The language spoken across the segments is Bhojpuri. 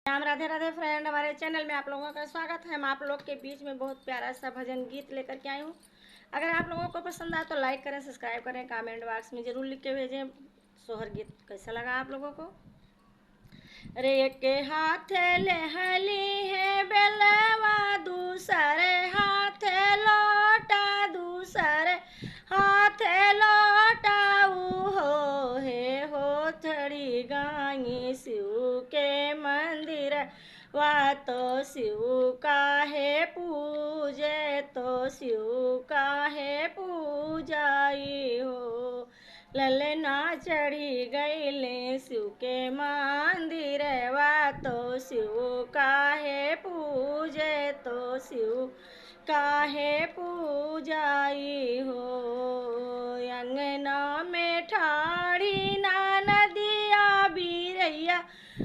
राम राधे राधे फ्रेंड, हमारे चैनल में आप लोगों का स्वागत है। हम आप लोग के बीच में बहुत प्यारा सा भजन गीत लेकर के आई हूँ। अगर आप लोगों को पसंद आए तो लाइक करें, सब्सक्राइब करें, कमेंट बॉक्स में ज़रूर लिख के भेजें सोहर गीत कैसा लगा आप लोगों को। रे के हाथ ले हली है बेलवा, दूसरे हाथ लोटा, दूसरे हाथ लोटाऊ हो थड़ी गाई शिव के मंदिर वा तो शिव काहे पूजे, तो शिव काहे पूजाई हो। ललना चढ़ी गईले शिव के मंदिर वा तो शिव काहे पूजे, तो शिव काहे पूजाई हो। अंगना में ठाड़ी ना नदिया बीरैया,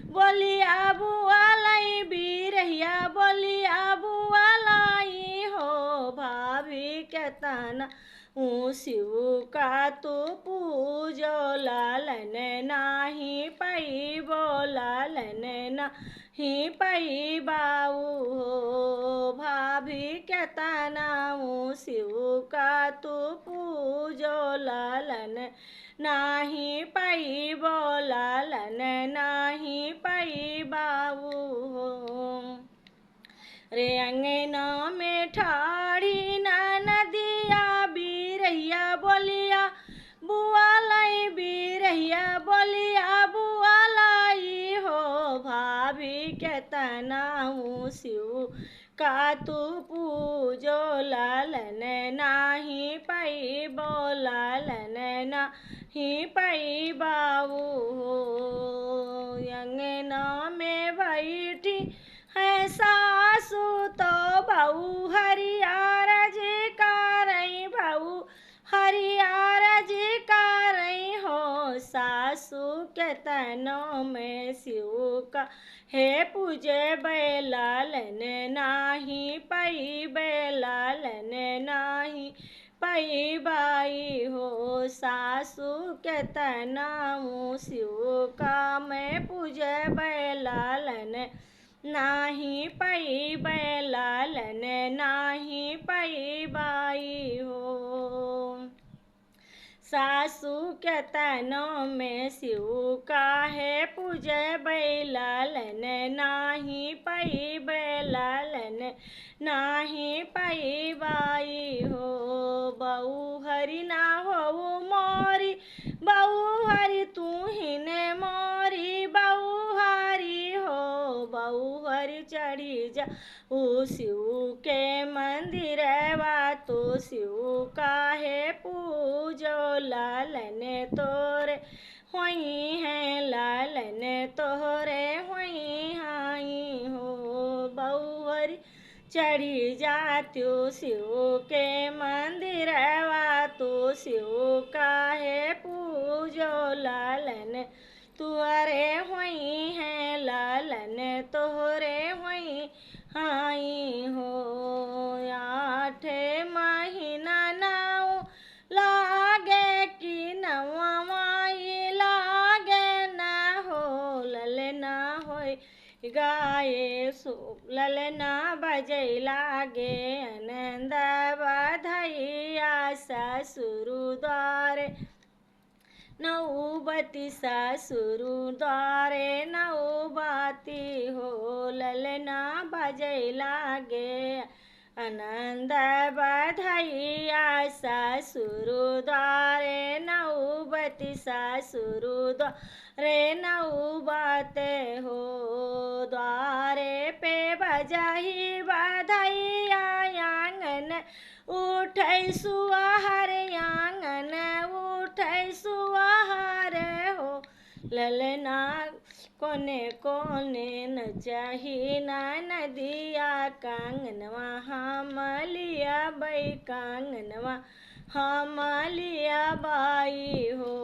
बोलिया बुआलाई बीरैया, बोलिया बुआलाई हो। भाभी के तना शिव का तू पूजो, लालन नाही पैबो, लालन नाही पैबाऊ हो। भाभी के तना शिव का तू पूजो, लालन नाही पैबो, लालन नाही पैबाऊ हो। रे अंगना में ठाड़ी ना नदिया बीरैया, बोलिया बुआलाई बीरैया, बोलिया बुआलाई हो। भाभी के तनाऊ शिव का तू पूजो, लालन नाही पैबो, लालन नाही पैबाऊ हो। अंगना में बैठी है सासू तो बहू हरियार जी का रही, बहू हरियार जी का रही हो। सासू के तनों में शिव का हे पूजे बैलालन नाही पई, बैलालन नाही पई बाई हो। सासू के तनाऊ शिव का मैं पूजे बैलालन नाही पई, बैलालन नाही पई बाई हो। सासू के तनों में शिव का है पूजे बैलालन नाही पई, बैलालन नाही पई बाई हो। बहू हरि ना हो मोरी, बहू हरि तू ही ने मोरी, बहू हरि हो। बहू हरि चढ़ी जा शिव के मंदिर वा तो शिव काहे पूजो, लालन तोरे होई है, लालन तोरे होई हाई हो। बहू हरि चढ़ी जात्यो शिव के मंदिर वा तो शिव काहे पूजो, लालन तुअरे होई है, लालन तोहरे होई हाई हो। 8 महीना नाऊ लागे कि नवा माई लागे ना हो। ललना होई गाये सो, ललना बजै लागे आनंद बधाइया। ससुरु द्वारे नौबती, ससुरु द्वारे नौबती हो। ललना बजै लागे आनंद बधाइया। ससुरु द्वारे नौबती, ससुरु द्वारे नौबते हो। द्वारे पे बजाही बधाइया, आंगन उठै सुअहर, आंगन उठै सुअहर हो। ललना कोने कोने नचही ना नदिया, कांगनवा हम लिया बाई, कांगनवा हम लिया बाई हो।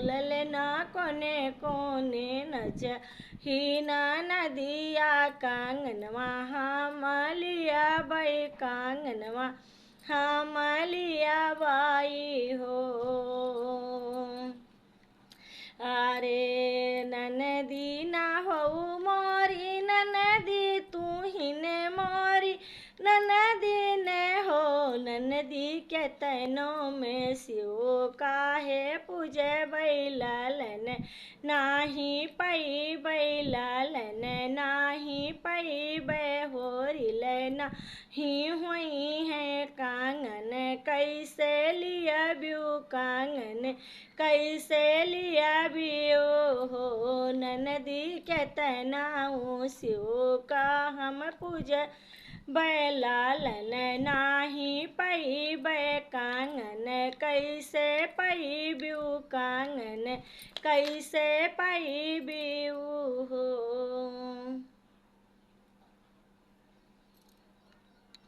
ललना कोने कोने नचही ना नदिया, कांगनवा हम लिया बाई, कांगनवा हम लिया बाई हो। अरे ननदी ना हो मोरी ननदी ने हो ननदी के तैनों में शिव काहे पूजे बैलालन नाही पई बैलालन नाही पई होरिल नाही हुई है कांगन कैसे लिया ब्यू कांगन कैसे लिया बियो हो ननदी के तनाऊ शिव का हम पूजा बैलालन नाही पई कांगन कैसे पई ब्यू कांगन कैसे पई बियू हो।